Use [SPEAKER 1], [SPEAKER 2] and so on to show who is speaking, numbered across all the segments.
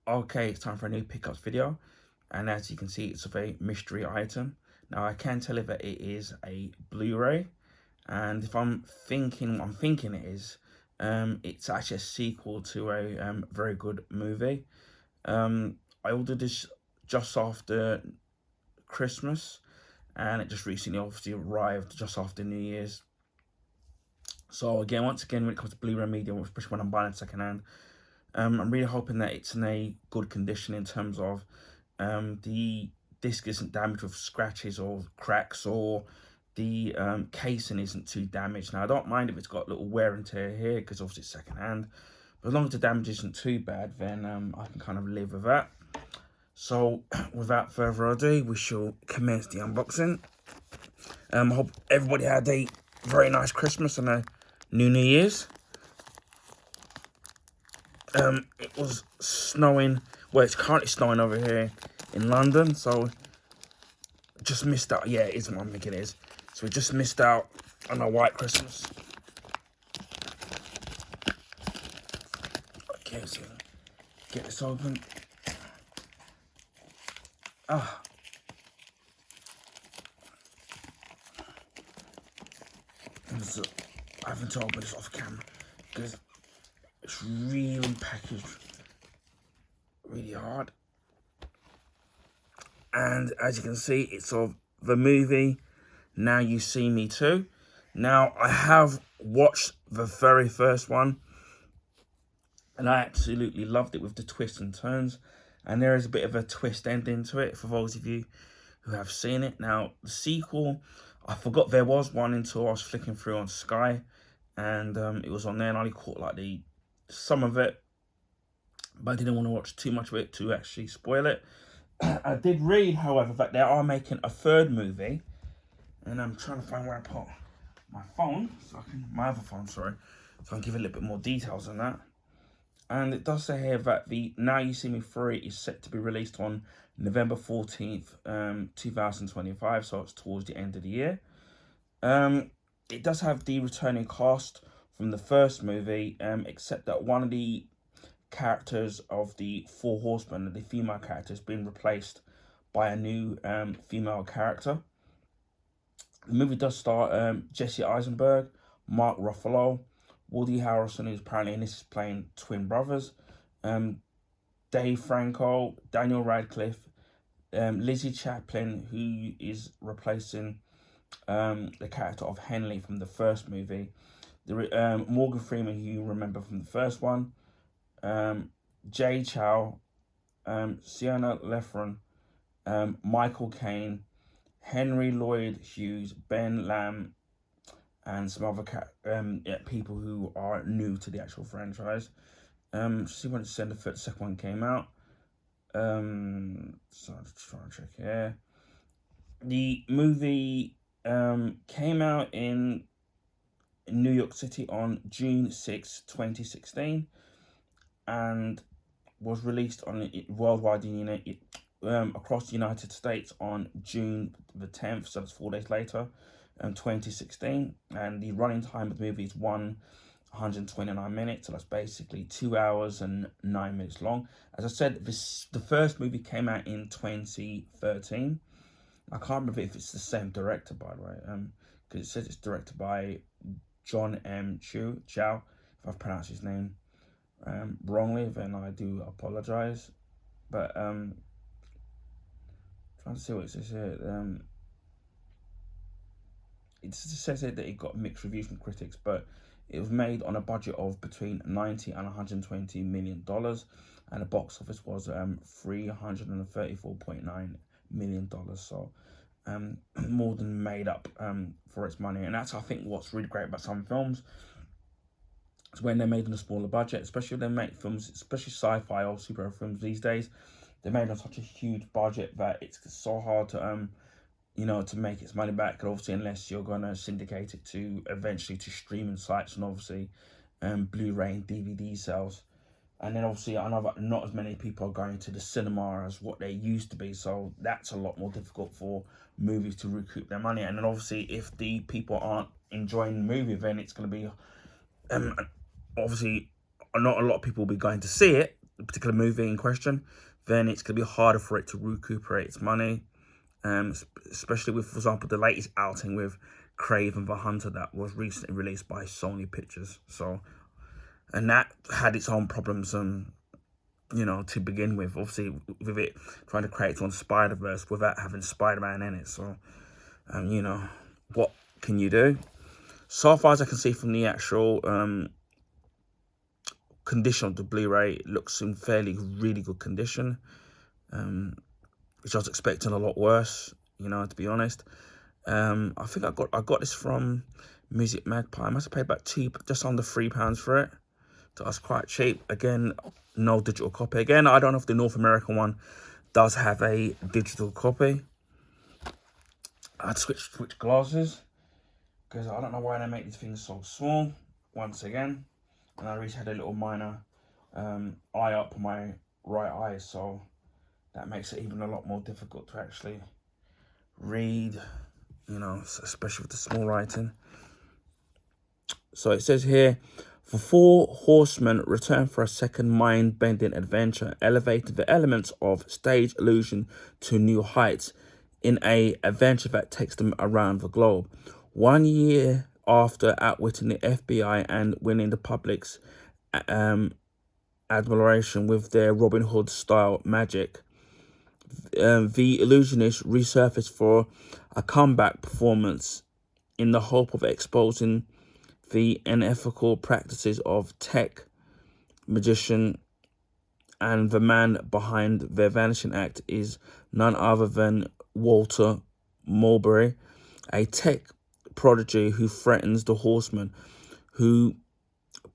[SPEAKER 1] Okay, it's time for a new pickups video, and as you can see, it's a very mystery item. Now I can tell you that it is a Blu-ray, and if I'm thinking it is, it's actually a sequel to a very good movie. I ordered this just after Christmas, and it just recently obviously arrived just after New Year's. So again, once again, when it comes to Blu-ray media, especially when I'm buying it secondhand, I'm really hoping that it's in a good condition in terms of the disc isn't damaged with scratches or cracks, or the casing isn't too damaged. Now, I don't mind if it's got little wear and tear here because obviously it's secondhand, but as long as the damage isn't too bad, then I can kind of live with that. So, without further ado, we shall commence the unboxing. I hope everybody had a very nice Christmas and a New Year's. It was snowing. Well, it's currently snowing over here in London, so just missed out. Yeah, it is what I'm thinking it is. So we just missed out on a white Christmas. Okay, so get this open. Ah. So I haven't to open this off camera because it's really packaged really hard. And as you can see, it's of the movie Now You See Me Too. Now, I have watched the very first one, and I absolutely loved it with the twists and turns. And there is a bit of a twist ending to it for those of you who have seen it. Now, the sequel, I forgot there was one until I was flicking through on Sky, and it was on there, and I only caught like some of it, but I didn't want to watch too much of it to actually spoil it. I did read, however, that they are making a third movie, and I'm trying to find where I put my phone, my other phone, sorry, so I can give a little bit more details on that. And it does say here that the Now You See Me 3 is set to be released on November 14th, 2025, so it's towards the end of the year. It does have the returning cast from the first movie, except that one of the characters of the Four Horsemen, the female character, has been replaced by a new female character. The movie does star Jesse Eisenberg, Mark Ruffalo, Woody Harrelson, who's apparently in this, is playing twin brothers, Dave Franco, Daniel Radcliffe, Lizzie Chaplin, who is replacing the character of Henley from the first movie, Morgan Freeman, who you remember from the first one, Jay Chow, Sienna Lefron, Michael Caine, Henry Lloyd Hughes, Ben Lamb, and some other people who are new to the actual franchise. See when the second one came out. So I'm just trying to check here. The movie came out in New York City on June 6, 2016, and was released on worldwide across the United States on June the 10th, so that's 4 days later, 2016. And the running time of the movie is 129 minutes, so that's basically 2 hours and 9 minutes long. As I said, the first movie came out in 2013. I can't remember if it's the same director, by the way, because it says it's directed by John M. Chow. If I've pronounced his name wrongly, then I do apologize. But trying to see what it says here. It says here that it got mixed reviews from critics, but it was made on a budget of between $90 and $120 million, and the box office was $334.9 million. So more than made up for its money. And that's, I think, what's really great about some films. It's when they're made on a smaller budget, especially when they make films, especially sci-fi or superhero films these days. They're made on such a huge budget that it's so hard to to make its money back, obviously, unless you're going to syndicate it to eventually to streaming sites and obviously Blu-ray and DVD sales. And then obviously I know that not as many people are going to the cinema as what they used to be, so that's a lot more difficult for movies to recoup their money. And then obviously if the people aren't enjoying the movie, then it's going to be obviously not a lot of people will be going to see it, the particular movie in question, then it's going to be harder for it to recuperate its money. Especially with, for example, the latest outing with Craven the Hunter that was recently released by Sony Pictures. So, and that had its own problems, you know, to begin with. Obviously, with it trying to create its own Spider-Verse without having Spider-Man in it. So, you know, what can you do? So far as I can see from the actual condition of the Blu-ray, it looks in really good condition. Which I was expecting a lot worse, you know, to be honest. I think I got this from Music Magpie. I must have paid about just under £3 for it. So that's quite cheap. Again, no digital copy. Again, I don't know if the North American one does have a digital copy. I'd switch glasses because I don't know why they make these things so small. Once again, and I already had a little minor eye up on my right eye, so that makes it even a lot more difficult to actually read, you know, especially with the small writing. So it says here, the four horsemen return for a second mind-bending adventure, elevating the elements of stage illusion to new heights in a adventure that takes them around the globe. 1 year after outwitting the FBI and winning the public's admiration with their Robin Hood-style magic, the illusionists resurfaced for a comeback performance in the hope of exposing the unethical practices of tech magician, and the man behind their vanishing act is none other than Walter Mulberry, a tech prodigy who threatens the horsemen, who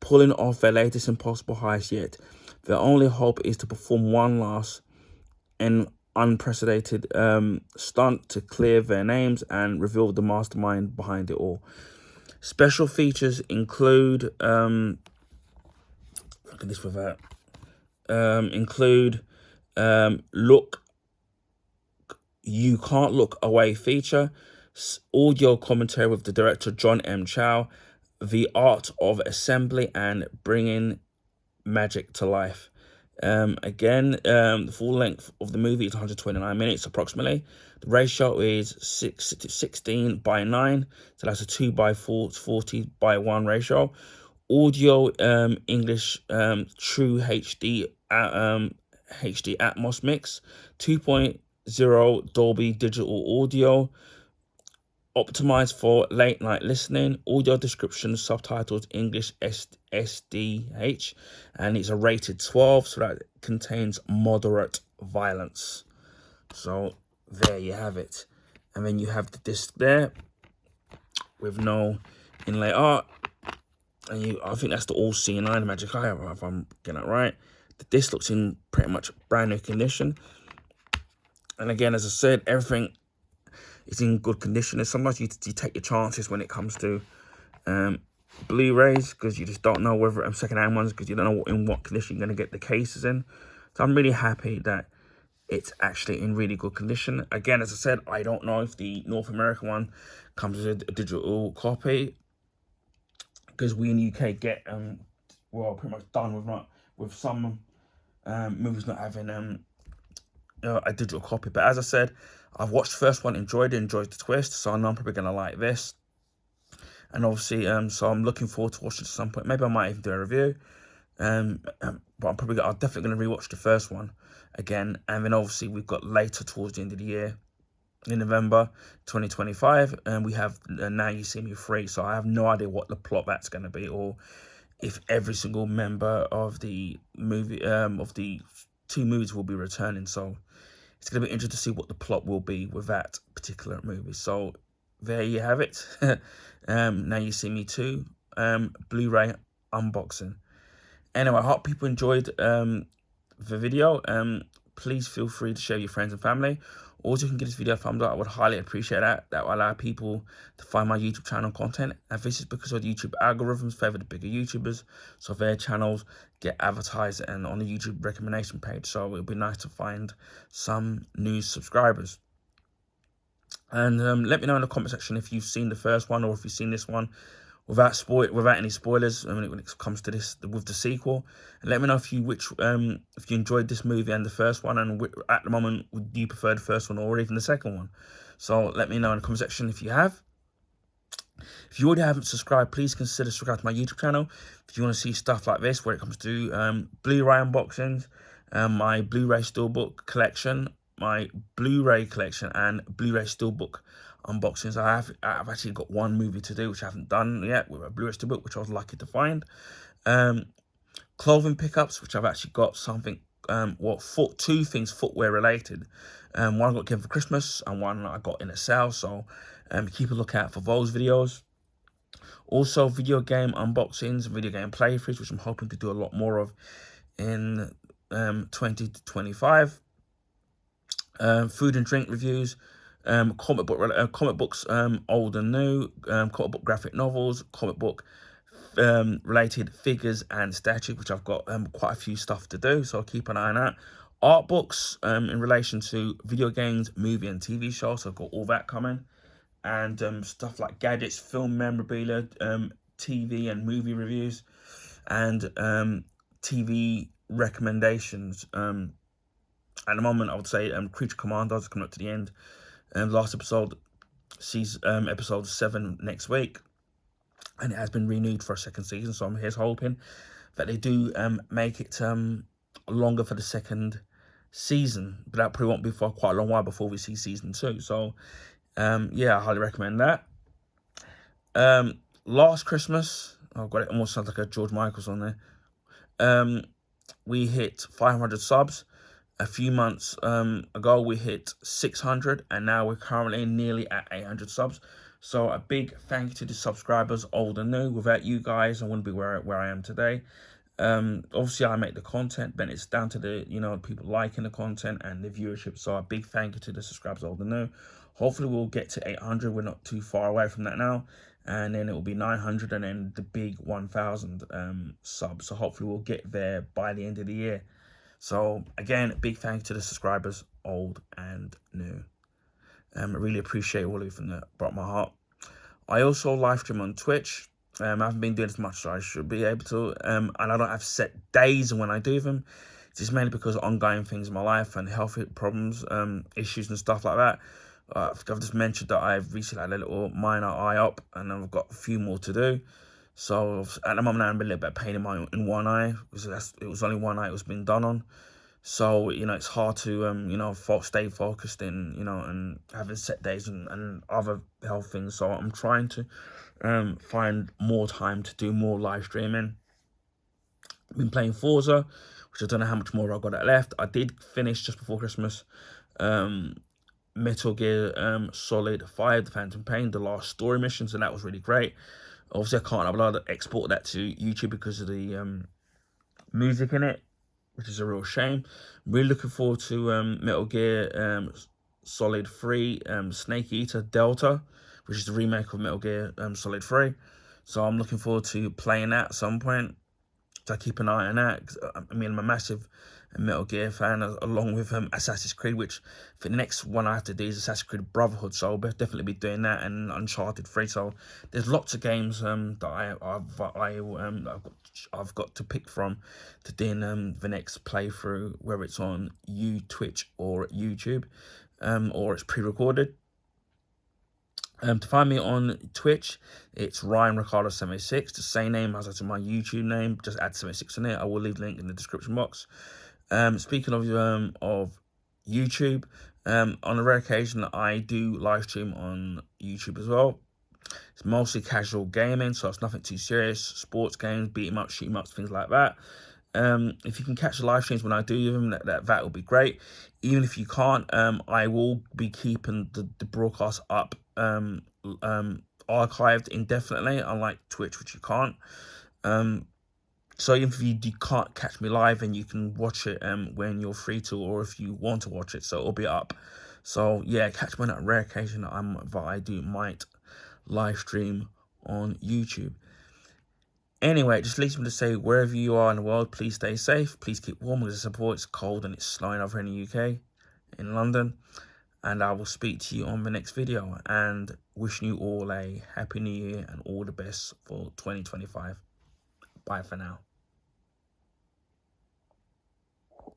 [SPEAKER 1] pulling off their latest impossible heist yet. Their only hope is to perform one last and unprecedented stunt to clear their names and reveal the mastermind behind it all. Special features include look at this without look you can't look away feature, audio commentary with the director John M. Chow, the art of assembly and bringing magic to life. Again, the full length of the movie is 129 minutes approximately. The ratio is 16:9, so that's a 2:40:1 ratio. Audio, English, true HD Atmos mix, 2.0 Dolby Digital Audio, optimized for late night listening. Audio description, subtitles English SDH, and it's a rated 12, so that contains moderate violence. So there you have it. And then you have the disc there with no inlay art, and I think that's the all-seeing eye magic eye, if I'm getting it right. The disc looks in pretty much brand new condition, and again, as I said, everything is in good condition. And sometimes you take your chances when it comes to Blu-rays, because you just don't know whether second-hand ones, because you don't know in what condition you're going to get the cases in. So I'm really happy that it's actually in really good condition. Again, as I said, I don't know if the North American one comes with a digital copy, because we in the UK get well, pretty much done with some movies not having a digital copy. But as I said, I've watched the first one, enjoyed the twist, so I know I'm probably going to like this. And obviously, so I'm looking forward to watching it at some point. Maybe I might even do a review. But I'm definitely going to rewatch the first one again. And then obviously we've got later towards the end of the year, in November 2025, and we have Now You See Me 3. So I have no idea what the plot that's going to be, or if every single member of the movie, of the two movies will be returning. So it's going to be interesting to see what the plot will be with that particular movie. So there you have it. Now You See Me 2, Blu-ray unboxing. Anyway, I hope people enjoyed the video. Please feel free to share with your friends and family. Also, you can give this video a thumbs up. I would highly appreciate that. That will allow people to find my YouTube channel content. And this is because of the YouTube algorithms favor the bigger YouTubers, so their channels get advertised and on the YouTube recommendation page. So it'll be nice to find some new subscribers. And let me know in the comment section if you've seen the first one, or if you've seen this one, without any spoilers when it comes to this with the sequel. And let me know if you enjoyed this movie and the first one, and at the moment would you prefer the first one or even the second one. So let me know in the comment section if you have. If you already haven't subscribed, please consider subscribing to my YouTube channel if you want to see stuff like this where it comes to Blu Ray unboxings, my Blu Ray Steelbook collection, my Blu Ray collection, and Blu Ray Steelbook unboxings. I've actually got one movie to do which I haven't done yet with a Blu Ray Steelbook, which I was lucky to find. Clothing pickups, which I've actually got something, two things footwear related. One I got given for Christmas and one I got in a sale, so keep a lookout for those videos. Also, video game unboxings, video game playthroughs, which I'm hoping to do a lot more of in 2025. Food and drink reviews, comic books, old and new, comic book graphic novels, comic book related figures and statues, which I've got quite a few stuff to do, so keep an eye on that. Art books in relation to video games, movie and TV shows, so I've got all that coming. And stuff like gadgets, film memorabilia, TV and movie reviews, and TV recommendations. At the moment, I would say Creature Commandos is coming up to the end. Last episode, episode 7 next week, and it has been renewed for a second season. So I'm here's hoping that they do make it longer for the second season, but that probably won't be for quite a long while before we see season 2. So yeah, I highly recommend that. Last Christmas, I've got it almost sounds like a George Michael on there. We hit 500 subs. A few months ago, we hit 600, and now we're currently nearly at 800 subs. So a big thank you to the subscribers, old and new. Without you guys, I wouldn't be where I am today. Obviously, I make the content, but it's down to the people liking the content and the viewership. So a big thank you to the subscribers, old and new. Hopefully, we'll get to 800. We're not too far away from that now. And then it will be 900 and then the big 1,000 subs. So hopefully, we'll get there by the end of the year. So again, big thank you to the subscribers, old and new. I really appreciate all of you from the bottom of my heart. I also live stream on Twitch. I haven't been doing as much as I should be able to. And I don't have set days when I do them. It's just mainly because of ongoing things in my life and health problems, issues and stuff like that. I've just mentioned that I've recently had a little minor eye op, and I've got a few more to do. So at the moment, I'm a little bit of pain in one eye, because it was only one eye it was being done on. So it's hard to stay focused in and having set days and other health things. So I'm trying to find more time to do more live streaming. I've been playing Forza, which I don't know how much more I've got left. I did finish just before Christmas Metal Gear Solid 5, The Phantom Pain, the last story mission, so that was really great. Obviously, I can't export that to YouTube because of the music in it, which is a real shame. I'm really looking forward to Metal Gear Solid 3 Snake Eater Delta, which is the remake of Metal Gear Solid 3. So I'm looking forward to playing that at some point. So I keep an eye on that. I mean, I'm a massive Metal Gear fan, along with Assassin's Creed, which for the next one I have to do is Assassin's Creed Brotherhood. So I'll definitely be doing that, and Uncharted 3. So there's lots of games that I've got to pick from to do the next playthrough, whether it's on Twitch or YouTube, or it's pre-recorded. To find me on Twitch, it's Ryan Ricardo 76, the same name as my YouTube name. Just add 76 in it. I will leave the link in the description box. Speaking of YouTube, on a rare occasion, I do live stream on YouTube as well. It's mostly casual gaming, so it's nothing too serious. Sports games, beat 'em up, shoot 'em ups, things like that. If you can catch the live streams when I do them, that will be great. Even if you can't, I will be keeping the broadcast up, archived indefinitely, unlike Twitch, which you can't. So even if you can't catch me live, and you can watch it when you're free to, or if you want to watch it, so it'll be up. So yeah, catch me on that rare occasion that I might live stream on YouTube. Anyway, it just leaves me to say, wherever you are in the world, please stay safe. Please keep warm, because it's cold and it's snowing over in the UK, in London. And I will speak to you on the next video. And wishing you all a happy new year and all the best for 2025. Bye for now.